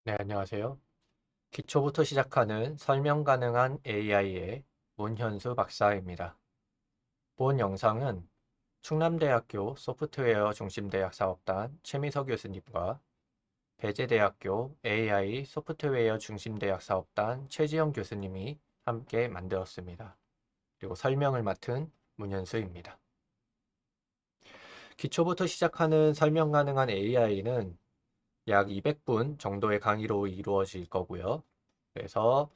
네, 안녕하세요. 기초부터 시작하는 설명 가능한 AI의 문현수 박사입니다. 본 영상은 충남대학교 소프트웨어 중심대학 사업단 최미서 교수님과 배재대학교 AI 소프트웨어 중심대학 사업단 최지영 교수님이 함께 만들었습니다. 그리고 설명을 맡은 문현수입니다. 기초부터 시작하는 설명 가능한 AI는 약 200분 정도의 강의로 이루어질 거고요. 그래서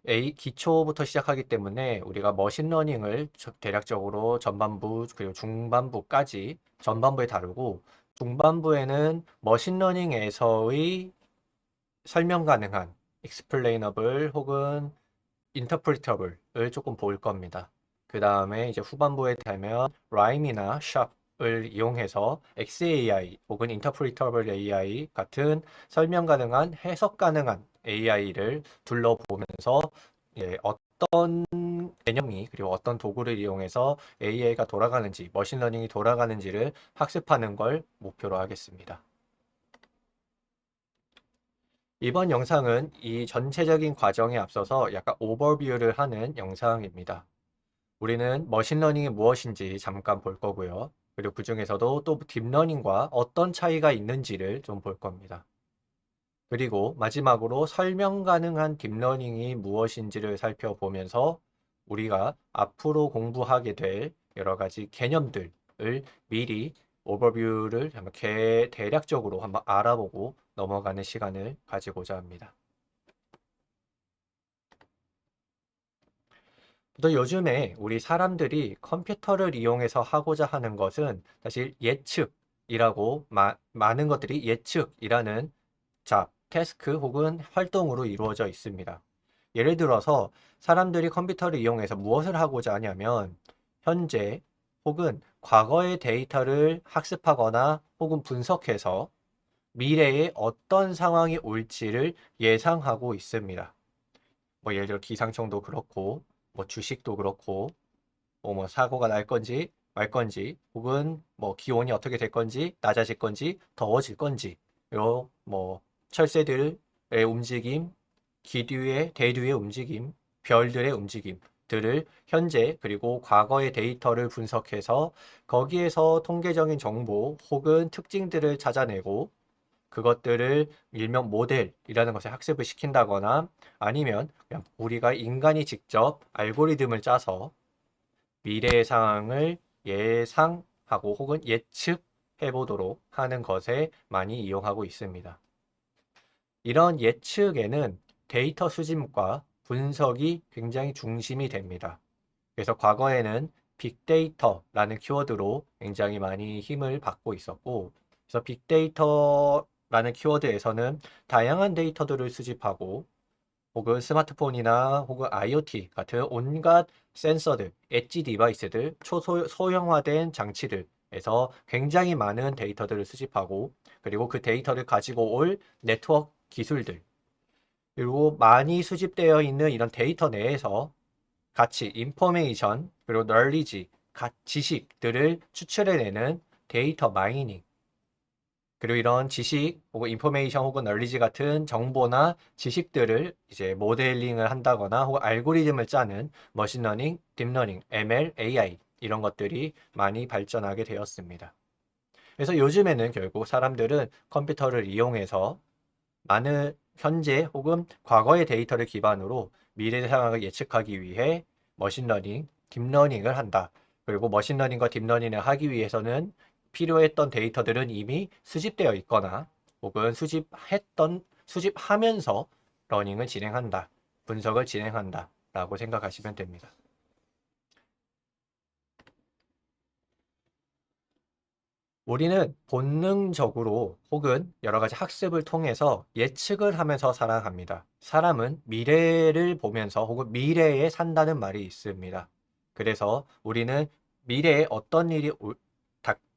기초부터 시작하기 때문에 우리가 머신러닝을 대략적으로 전반부 그리고 중반부까지 전반부에 다루고 중반부에는 머신러닝에서의 설명 가능한 explainable 혹은 interpretable을 조금 볼 겁니다. 그 다음에 이제 후반부에 되면 rhyme이나 sharp을 이용해서 XAI 혹은 interpretable AI 같은 설명 가능한 해석 가능한 AI를 둘러보면서 어떤 개념이 그리고 어떤 도구를 이용해서 AI가 돌아가는지 머신러닝이 돌아가는지를 학습하는 걸 목표로 하겠습니다. 이번 영상은 이 전체적인 과정에 앞서서 약간 오버뷰를 하는 영상입니다. 우리는 머신러닝이 무엇인지 잠깐 볼 거고요. 그리고 그 중에서도 또 딥러닝과 어떤 차이가 있는지를 좀 볼 겁니다. 그리고 마지막으로 설명 가능한 딥러닝이 무엇인지를 살펴보면서 우리가 앞으로 공부하게 될 여러 가지 개념들을 미리 오버뷰를 한번 대략적으로 한번 알아보고 넘어가는 시간을 가지고자 합니다. 또 요즘에 우리 사람들이 컴퓨터를 이용해서 하고자 하는 것은 사실 예측이라고 많은 것들이 예측이라는 태스크 혹은 활동으로 이루어져 있습니다. 예를 들어서 사람들이 컴퓨터를 이용해서 무엇을 하고자 하냐면 현재 혹은 과거의 데이터를 학습하거나 혹은 분석해서 미래에 어떤 상황이 올지를 예상하고 있습니다. 뭐 예를 들어 기상청도 그렇고 뭐 주식도 그렇고 뭐 사고가 날 건지 말 건지 혹은 뭐 기온이 어떻게 될 건지 낮아질 건지 더워질 건지 요 뭐 철새들의 움직임, 기류의 대류의 움직임, 별들의 움직임들을 현재 그리고 과거의 데이터를 분석해서 거기에서 통계적인 정보 혹은 특징들을 찾아내고 그것들을 일명 모델이라는 것에 학습을 시킨다거나 아니면 그냥 우리가 인간이 직접 알고리즘을 짜서 미래의 상황을 예상하고 혹은 예측해 보도록 하는 것에 많이 이용하고 있습니다. 이런 예측에는 데이터 수집과 분석이 굉장히 중심이 됩니다. 그래서 과거에는 빅데이터라는 키워드로 굉장히 많이 힘을 받고 있었고, 그래서 빅데이터라는 키워드에서는 다양한 데이터들을 수집하고 혹은 스마트폰이나 혹은 IoT 같은 온갖 센서들, 엣지 디바이스들, 초소형화된 장치들에서 굉장히 많은 데이터들을 수집하고 그리고 그 데이터를 가지고 올 네트워크 기술들 그리고 많이 수집되어 있는 이런 데이터 내에서 같이 인포메이션 그리고 널리지, 지식들을 추출해내는 데이터 마이닝 그리고 이런 지식 혹은 인포메이션 혹은 널리지 같은 정보나 지식들을 이제 모델링을 한다거나 혹은 알고리즘을 짜는 머신러닝, 딥러닝, ML, AI 이런 것들이 많이 발전하게 되었습니다. 그래서 요즘에는 결국 사람들은 컴퓨터를 이용해서 많은 현재 혹은 과거의 데이터를 기반으로 미래 상황을 예측하기 위해 머신러닝, 딥러닝을 한다. 그리고 머신러닝과 딥러닝을 하기 위해서는 필요했던 데이터들은 이미 수집되어 있거나 혹은 수집하면서 러닝을 진행한다. 분석을 진행한다. 라고 생각하시면 됩니다. 우리는 본능적으로 혹은 여러 가지 학습을 통해서 예측을 하면서 살아갑니다. 사람은 미래를 보면서 혹은 미래에 산다는 말이 있습니다. 그래서 우리는 미래에 어떤 일이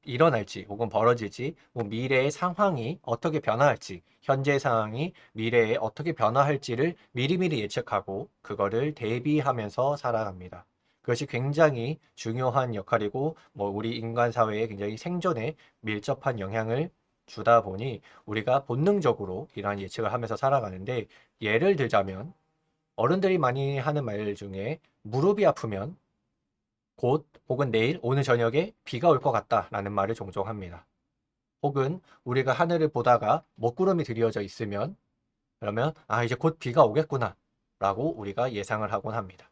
일어날지 혹은 벌어질지, 혹은 미래의 상황이 어떻게 변화할지, 현재 상황이 미래에 어떻게 변화할지를 미리미리 예측하고 그거를 대비하면서 살아갑니다. 그것이 굉장히 중요한 역할이고, 뭐 우리 인간 사회에 굉장히 생존에 밀접한 영향을 주다 보니 우리가 본능적으로 이러한 예측을 하면서 살아가는데, 예를 들자면 어른들이 많이 하는 말 중에 무릎이 아프면 곧 혹은 내일, 오늘 저녁에 비가 올 것 같다라는 말을 종종 합니다. 혹은 우리가 하늘을 보다가 먹구름이 드리워져 있으면, 그러면 이제 곧 비가 오겠구나 라고 우리가 예상을 하곤 합니다.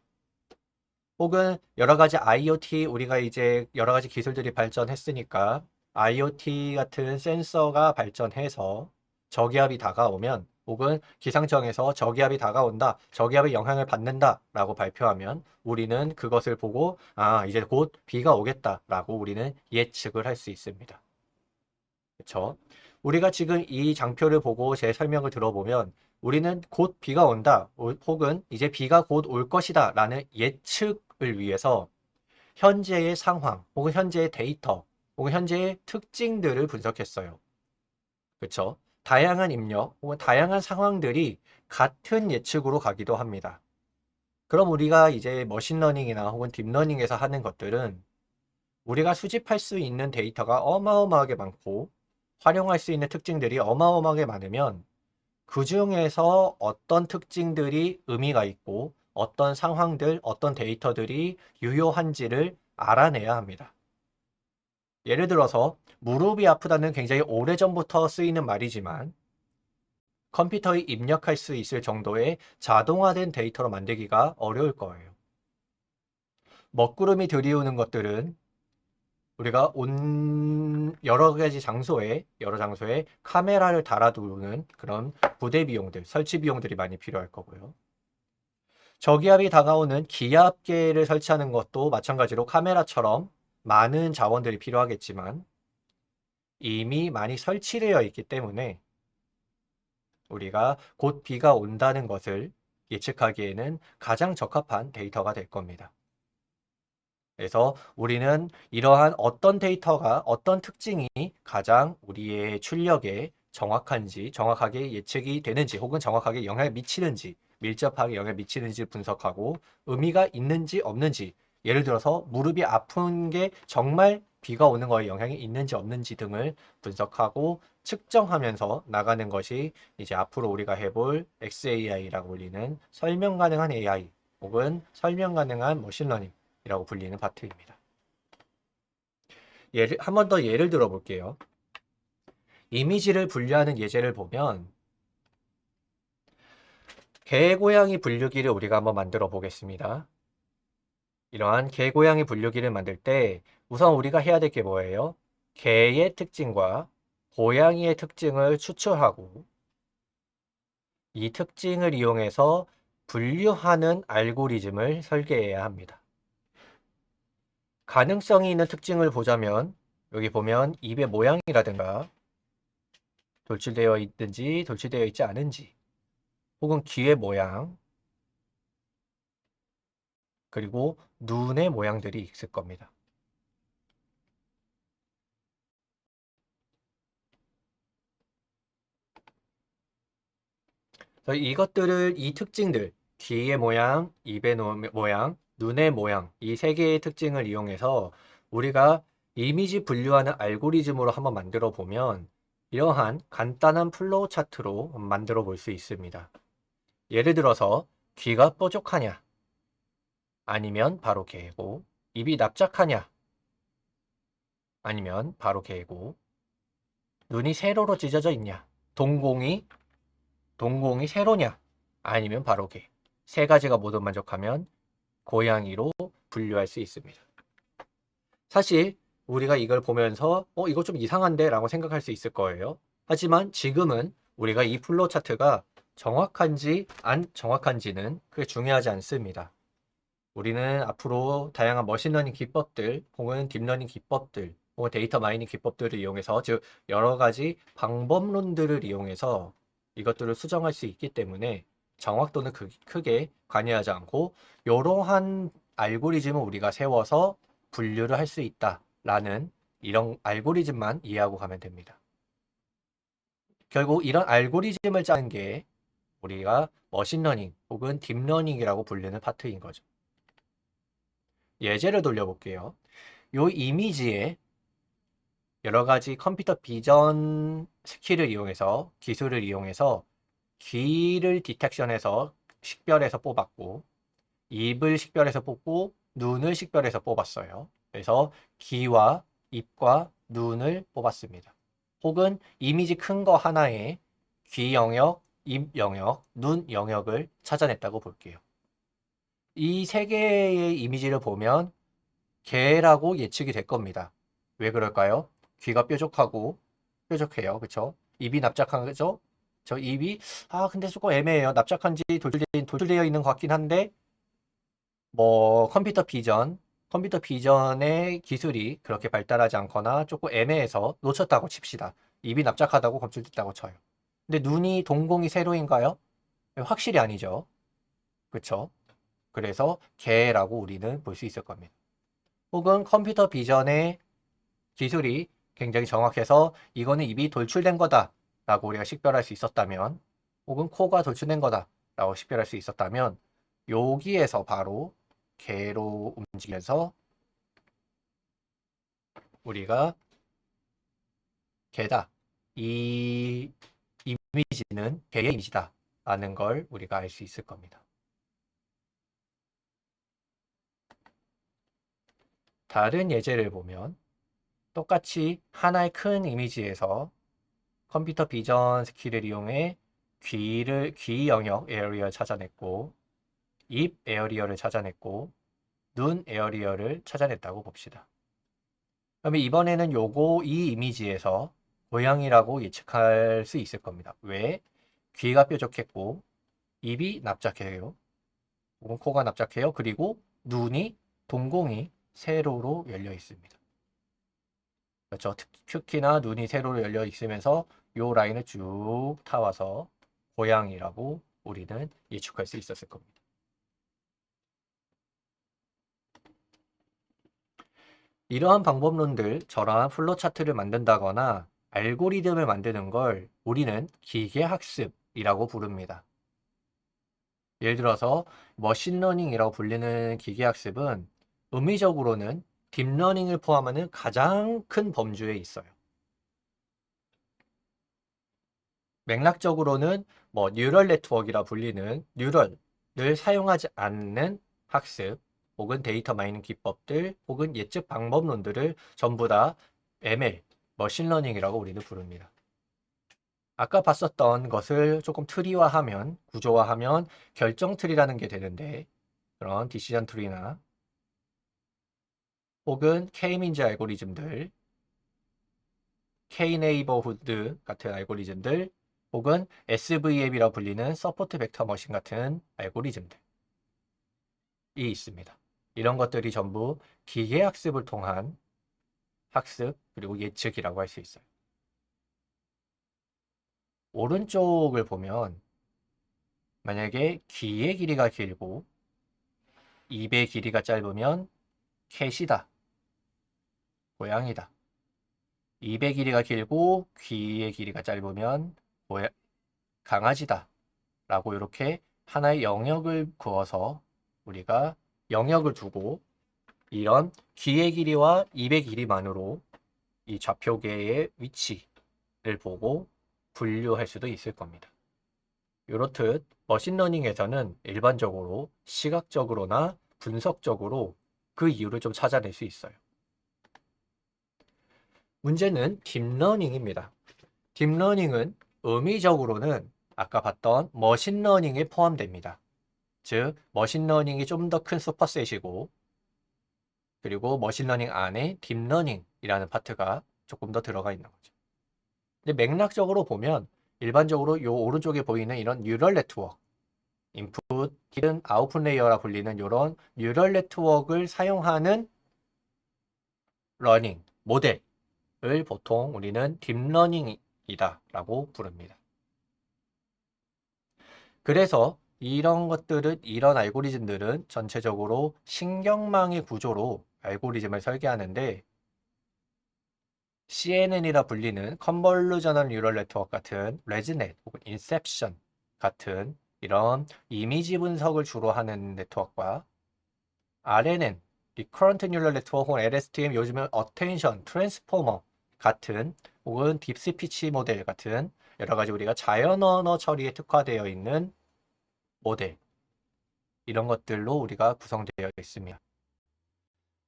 혹은 여러 가지 IoT, 우리가 이제 여러 가지 기술들이 발전했으니까 IoT 같은 센서가 발전해서 저기압이 다가오면, 혹은 기상청에서 저기압이 다가온다, 저기압의 영향을 받는다 라고 발표하면 우리는 그것을 보고 이제 곧 비가 오겠다 라고 우리는 예측을 할 수 있습니다. 그렇죠? 우리가 지금 이 장표를 보고 제 설명을 들어보면 우리는 곧 비가 온다, 혹은 이제 비가 곧 올 것이다 라는 예측을 위해서 현재의 상황, 혹은 현재의 데이터, 혹은 현재의 특징들을 분석했어요. 그렇죠? 다양한 입력, 혹은 다양한 상황들이 같은 예측으로 가기도 합니다. 그럼 우리가 이제 머신러닝이나 혹은 딥러닝에서 하는 것들은 우리가 수집할 수 있는 데이터가 어마어마하게 많고 활용할 수 있는 특징들이 어마어마하게 많으면 그 중에서 어떤 특징들이 의미가 있고 어떤 상황들, 어떤 데이터들이 유효한지를 알아내야 합니다. 예를 들어서 무릎이 아프다는 굉장히 오래전부터 쓰이는 말이지만 컴퓨터에 입력할 수 있을 정도의 자동화된 데이터로 만들기가 어려울 거예요. 먹구름이 들이우는 것들은 우리가 여러 장소에 카메라를 달아두는 그런 부대 비용들, 설치 비용들이 많이 필요할 거고요. 저기압이 다가오는 기압계를 설치하는 것도 마찬가지로 카메라처럼 많은 자원들이 필요하겠지만 이미 많이 설치되어 있기 때문에 우리가 곧 비가 온다는 것을 예측하기에는 가장 적합한 데이터가 될 겁니다. 그래서 우리는 이러한 어떤 데이터가, 어떤 특징이 가장 우리의 출력에 정확하게 예측이 되는지, 혹은 정확하게 영향을 미치는지, 밀접하게 영향을 미치는지 분석하고 의미가 있는지 없는지, 예를 들어서 무릎이 아픈 게 정말 비가 오는 거에 영향이 있는지 없는지 등을 분석하고 측정하면서 나가는 것이 이제 앞으로 우리가 해볼 XAI라고 불리는 설명 가능한 AI, 혹은 설명 가능한 머신러닝 이라고 불리는 파트입니다. 한 번 더 예를 들어 볼게요. 이미지를 분류하는 예제를 보면 개, 고양이 분류기를 우리가 한번 만들어 보겠습니다. 이러한 개, 고양이 분류기를 만들 때 우선 우리가 해야 될 게 뭐예요? 개의 특징과 고양이의 특징을 추출하고 이 특징을 이용해서 분류하는 알고리즘을 설계해야 합니다. 가능성이 있는 특징을 보자면 여기 보면 입의 모양이라든가 돌출되어 있든지 돌출되어 있지 않은지, 혹은 귀의 모양, 그리고 눈의 모양들이 있을 겁니다. 그래서 이 특징들, 귀의 모양, 입의 모양, 눈의 모양, 이 세 개의 특징을 이용해서 우리가 이미지 분류하는 알고리즘으로 한번 만들어 보면 이러한 간단한 플로우 차트로 만들어 볼 수 있습니다. 예를 들어서 귀가 뾰족하냐, 아니면 바로 개고, 입이 납작하냐, 아니면 바로 개고, 눈이 세로로 찢어져 있냐, 동공이 세로냐, 아니면 바로 개. 세 가지가 모두 만족하면 고양이로 분류할 수 있습니다. 사실 우리가 이걸 보면서 이거 좀 이상한데 라고 생각할 수 있을 거예요. 하지만 지금은 우리가 이 플로우 차트가 정확한지 안 정확한지는 그게 중요하지 않습니다. 우리는 앞으로 다양한 머신러닝 기법들, 혹은 딥러닝 기법들, 혹은 데이터 마이닝 기법들을 이용해서, 즉 여러 가지 방법론들을 이용해서 이것들을 수정할 수 있기 때문에 정확도는 크게 관여하지 않고 이러한 알고리즘을 우리가 세워서 분류를 할 수 있다라는 이런 알고리즘만 이해하고 가면 됩니다. 결국 이런 알고리즘을 짜는 게 우리가 머신러닝 혹은 딥러닝이라고 불리는 파트인 거죠. 예제를 돌려볼게요. 이 이미지에 여러 가지 컴퓨터 비전 스킬을 이용해서, 기술을 이용해서 귀를 디텍션해서 식별해서 뽑았고, 입을 식별해서 뽑고, 눈을 식별해서 뽑았어요. 그래서 귀와 입과 눈을 뽑았습니다. 혹은 이미지 큰 거 하나에 귀 영역, 입 영역, 눈 영역을 찾아냈다고 볼게요. 이 세 개의 이미지를 보면 개라고 예측이 될 겁니다. 왜 그럴까요? 귀가 뾰족해요. 그쵸? 입이 납작한 거죠? 저 입이 근데 조금 애매해요. 납작한지 돌출되어 있는 것 같긴 한데 뭐 컴퓨터 비전의 기술이 그렇게 발달하지 않거나 조금 애매해서 놓쳤다고 칩시다. 입이 납작하다고 검출됐다고 쳐요. 근데 눈이 동공이 세로인가요? 확실히 아니죠. 그쵸? 그래서 개라고 우리는 볼 수 있을 겁니다. 혹은 컴퓨터 비전의 기술이 굉장히 정확해서 이거는 입이 돌출된 거다 라고 우리가 식별할 수 있었다면, 혹은 코가 돌출된 거다 라고 식별할 수 있었다면, 여기에서 바로 개로 움직여서 우리가 개다, 이 이미지는 개의 이미지다 라는 걸 우리가 알 수 있을 겁니다. 다른 예제를 보면 똑같이 하나의 큰 이미지에서 컴퓨터 비전 스킬을 이용해 귀 영역 에어리어를 찾아냈고, 입 에어리어를 찾아냈고, 눈 에어리어를 찾아냈다고 봅시다. 그러면 이번에는 이 이미지에서 고양이라고 예측할 수 있을 겁니다. 왜? 귀가 뾰족했고, 입이 납작해요. 혹은 코가 납작해요. 그리고 동공이 세로로 열려 있습니다. 그렇죠. 특히나 눈이 세로로 열려 있으면서 이 라인을 쭉 타와서 고양이라고 우리는 예측할 수 있었을 겁니다. 이러한 방법론들, 저러한 플로차트를 만든다거나 알고리즘을 만드는 걸 우리는 기계학습이라고 부릅니다. 예를 들어서 머신러닝이라고 불리는 기계학습은 의미적으로는 딥러닝을 포함하는 가장 큰 범주에 있어요. 맥락적으로는 뉴럴 네트워크라 불리는 뉴럴을 사용하지 않는 학습, 혹은 데이터 마이닝 기법들, 혹은 예측 방법론들을 전부 다 ML, 머신러닝이라고 우리는 부릅니다. 아까 봤었던 것을 조금 트리화하면, 구조화하면 결정 트리라는 게 되는데, 그런 디시전 트리나 혹은 K-민즈 알고리즘들, K-네이버후드 같은 알고리즘들, 혹은 SVM이라고 불리는 서포트 벡터 머신 같은 알고리즘들이 있습니다. 이런 것들이 전부 기계학습을 통한 학습 그리고 예측이라고 할 수 있어요. 오른쪽을 보면 만약에 귀의 길이가 길고 입의 길이가 짧으면 캣이다, 고양이다. 입의 길이가 길고 귀의 길이가 짧으면 강아지다 라고 이렇게 하나의 영역을 그어서 우리가 영역을 두고 이런 귀의 길이와 입의 길이만으로 이 좌표계의 위치를 보고 분류할 수도 있을 겁니다. 이렇듯 머신러닝에서는 일반적으로 시각적으로나 분석적으로 그 이유를 좀 찾아낼 수 있어요. 문제는 딥러닝입니다. 딥러닝은 의미적으로는 아까 봤던 머신러닝에 포함됩니다. 즉, 머신러닝이 좀 더 큰 슈퍼셋이고, 그리고 머신러닝 안에 딥러닝이라는 파트가 조금 더 들어가 있는 거죠. 근데 맥락적으로 보면 일반적으로 이 오른쪽에 보이는 이런 뉴럴 네트워크, 인풋, 히든 아웃풋 레이어라 불리는 이런 뉴럴 네트워크를 사용하는 러닝 모델을 보통 우리는 딥러닝이다 라고 부릅니다. 그래서 이런 알고리즘들은 전체적으로 신경망의 구조로 알고리즘을 설계하는데, CNN이라 불리는 컨볼루저널 뉴럴 네트워크 같은 레즈넷 혹은 인셉션 같은 이런 이미지 분석을 주로 하는 네트워크와 RNN, 리커런트 뉴럴 네트워크 혹은 LSTM, 요즘은 어텐션 트랜스포머 같은 혹은 딥스피치 모델 같은 여러 가지 우리가 자연 언어 처리에 특화되어 있는 모델 이런 것들로 우리가 구성되어 있습니다.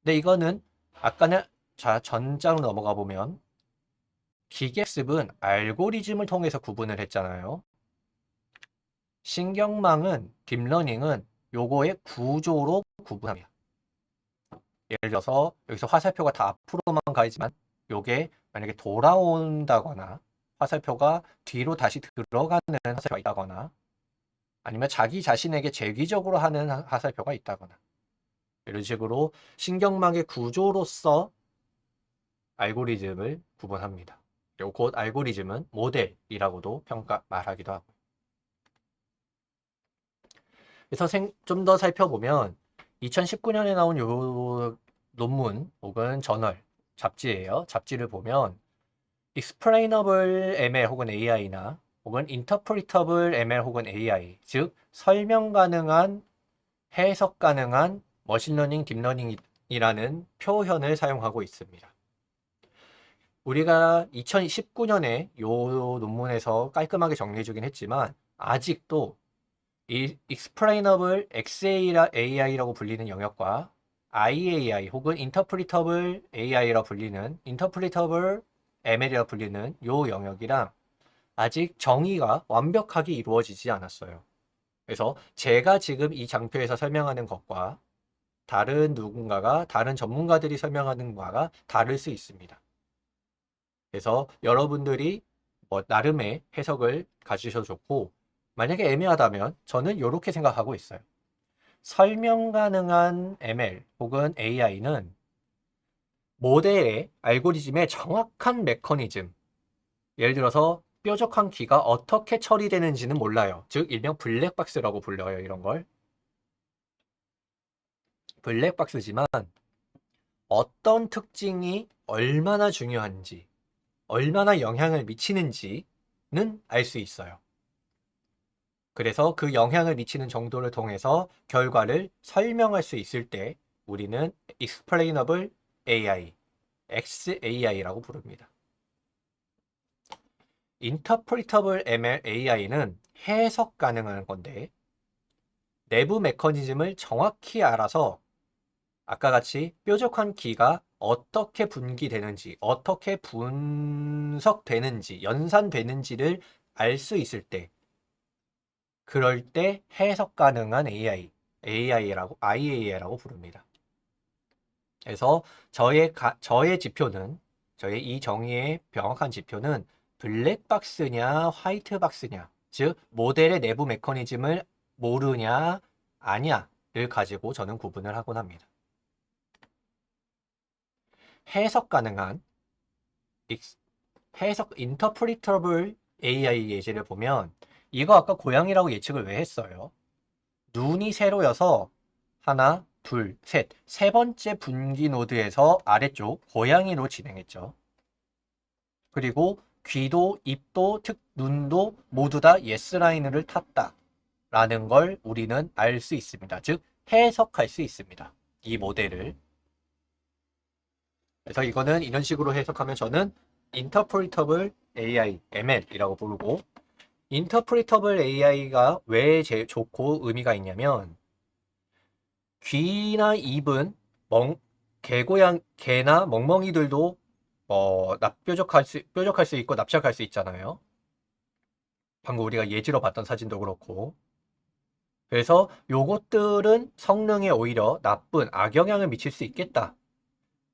근데 이거는 아까는 자 전장으로 넘어가 보면 기계학습은 알고리즘을 통해서 구분을 했잖아요. 신경망은 딥러닝은 요거의 구조로 구분합니다. 예를 들어서 여기서 화살표가 다 앞으로만 가 있지만 요게 만약에 돌아온다거나 화살표가 뒤로 다시 들어가는 화살표가 있다거나 아니면 자기 자신에게 재기적으로 하는 화살표가 있다거나 이런 식으로 신경망의 구조로서 알고리즘을 구분합니다. 그리고 곧 알고리즘은 모델이라고도 말하기도 하고. 그래서 좀 더 살펴보면 2019년에 나온 요 논문 혹은 저널 잡지예요. 잡지를 보면 explainable ML 혹은 AI나 혹은 interpretable ML 혹은 AI, 즉 설명 가능한, 해석 가능한 머신러닝, 딥러닝이라는 표현을 사용하고 있습니다. 우리가 2019년에 요 논문에서 깔끔하게 정리해주긴 했지만 아직도 이 explainable AI라고 불리는 영역과 IAI 혹은 interpretable AI라고 불리는 interpretable ML이라고 불리는 요 영역이랑 아직 정의가 완벽하게 이루어지지 않았어요. 그래서 제가 지금 이 장표에서 설명하는 것과 다른 누군가가 다른 전문가들이 설명하는 바가 다를 수 있습니다. 그래서 여러분들이 나름의 해석을 가지셔도 좋고 만약에 애매하다면 저는 이렇게 생각하고 있어요. 설명 가능한 ML 혹은 AI는 모델의 알고리즘의 정확한 메커니즘, 예를 들어서 뾰족한 키가 어떻게 처리되는지는 몰라요. 즉 일명 블랙박스라고 불려요. 이런 걸. 블랙박스지만 어떤 특징이 얼마나 중요한지, 얼마나 영향을 미치는지는 알 수 있어요. 그래서 그 영향을 미치는 정도를 통해서 결과를 설명할 수 있을 때 우리는 explainable AI, XAI라고 부릅니다. interpretable ML AI는 해석 가능한 건데 내부 메커니즘을 정확히 알아서 아까 같이 뾰족한 키가 어떻게 분기되는지, 어떻게 분석되는지, 연산되는지를 알 수 있을 때 그럴 때 해석 가능한 IAI라고 부릅니다. 그래서 저의 지표는, 저의 이 정의의 명확한 지표는 블랙박스냐, 화이트박스냐, 즉, 모델의 내부 메커니즘을 모르냐, 아냐를 가지고 저는 구분을 하곤 합니다. 해석 가능한, interpretable AI 예제를 보면, 이거 아까 고양이라고 예측을 왜 했어요? 눈이 세로여서 하나, 둘, 셋, 세 번째 분기 노드에서 아래쪽 고양이로 진행했죠. 그리고 귀도, 입도, 눈도 모두 다 yes 라인을 탔다라는 걸 우리는 알 수 있습니다. 즉 해석할 수 있습니다. 이 모델을. 그래서 이거는 이런 식으로 해석하면 저는 interpretable AI, ML이라고 부르고 interpretable AI가 왜 제일 좋고 의미가 있냐면 귀나 입은 개나 멍멍이들도 뾰족할 수 있고 납작할 수 있잖아요. 방금 우리가 예지로 봤던 사진도 그렇고. 그래서 요것들은 성능에 오히려 나쁜 악영향을 미칠 수 있겠다.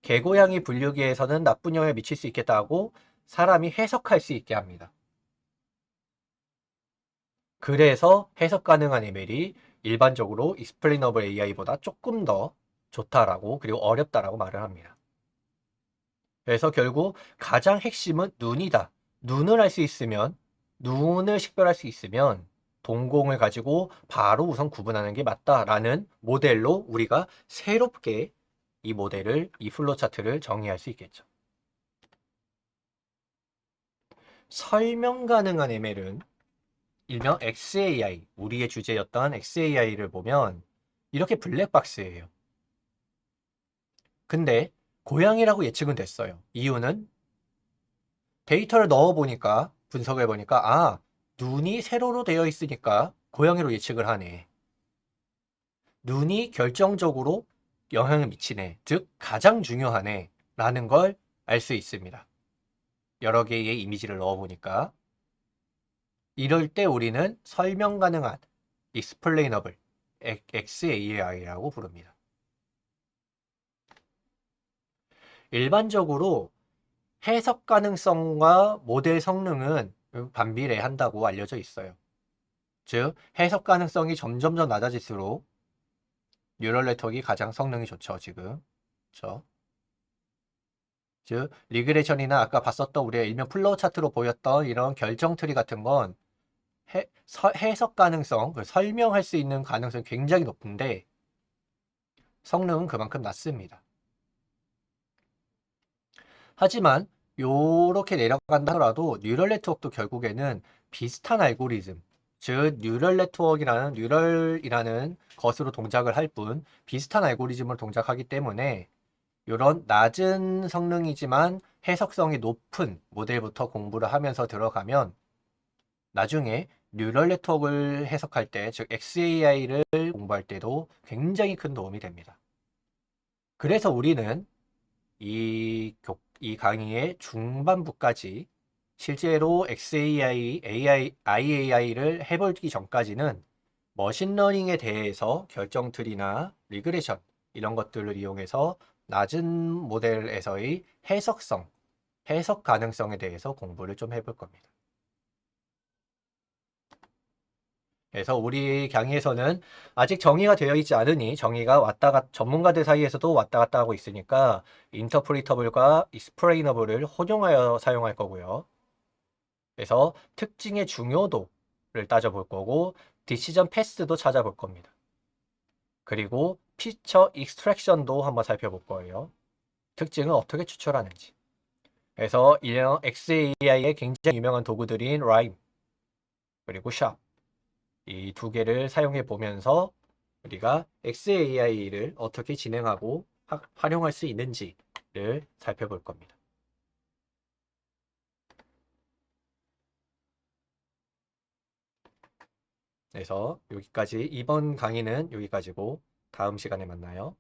개고양이 분류기에서는 나쁜 영향을 미칠 수 있겠다고 사람이 해석할 수 있게 합니다. 그래서 해석 가능한 ML이 일반적으로 explainable AI보다 조금 더 좋다라고 그리고 어렵다라고 말을 합니다. 그래서 결국 가장 핵심은 눈이다. 눈을 식별할 수 있으면 동공을 가지고 바로 우선 구분하는 게 맞다라는 모델로 우리가 새롭게 이 플로 차트를 정의할 수 있겠죠. 설명 가능한 ML은 일명 XAI, 우리의 주제였던 XAI를 보면 이렇게 블랙박스예요. 근데 고양이라고 예측은 됐어요. 이유는 데이터를 넣어보니까, 분석해보니까, 아, 눈이 세로로 되어 있으니까 고양이로 예측을 하네. 눈이 결정적으로 영향을 미치네. 즉, 가장 중요하네. 라는 걸 알 수 있습니다. 여러 개의 이미지를 넣어보니까. 이럴 때 우리는 설명 가능한 explainable, XAI라고 부릅니다. 일반적으로 해석 가능성과 모델 성능은 반비례한다고 알려져 있어요. 즉, 해석 가능성이 점점 더 낮아질수록 뉴럴 네트워크가 가장 성능이 좋죠, 지금. 그렇죠? 즉, 리그레션이나 아까 봤었던 우리가 일명 플로우 차트로 보였던 이런 결정 트리 같은 건 해석 가능성, 설명할 수 있는 가능성이 굉장히 높은데 성능은 그만큼 낮습니다. 하지만 요렇게 내려간다 하더라도 뉴럴 네트워크도 결국에는 비슷한 알고리즘, 즉 뉴럴이라는 것으로 동작을 할 뿐 비슷한 알고리즘으로 동작하기 때문에 이런 낮은 성능이지만 해석성이 높은 모델부터 공부를 하면서 들어가면 나중에 뉴럴 네트워크를 해석할 때, 즉 XAI를 공부할 때도 굉장히 큰 도움이 됩니다. 그래서 우리는 이 강의의 중반부까지 실제로 IAI를 해보기 전까지는 머신러닝에 대해서 결정트리나 리그레션 이런 것들을 이용해서 낮은 모델에서의 해석 가능성에 대해서 공부를 좀 해볼 겁니다. 그래서 우리 강의에서는 아직 정의가 되어 있지 않으니 전문가들 사이에서도 왔다 갔다 하고 있으니까 인터프리터블과 익스플레이너블을 혼용하여 사용할 거고요. 그래서 특징의 중요도를 따져볼 거고 디시전 패스도 찾아볼 겁니다. 그리고 피처 익스트랙션도 한번 살펴볼 거예요. 특징을 어떻게 추출하는지. 그래서 이런 XAI의 굉장히 유명한 도구들인 라임 그리고 샵 이 두 개를 사용해 보면서 우리가 XAI를 어떻게 진행하고 활용할 수 있는지를 살펴볼 겁니다. 그래서 여기까지 이번 강의는 여기까지고 다음 시간에 만나요.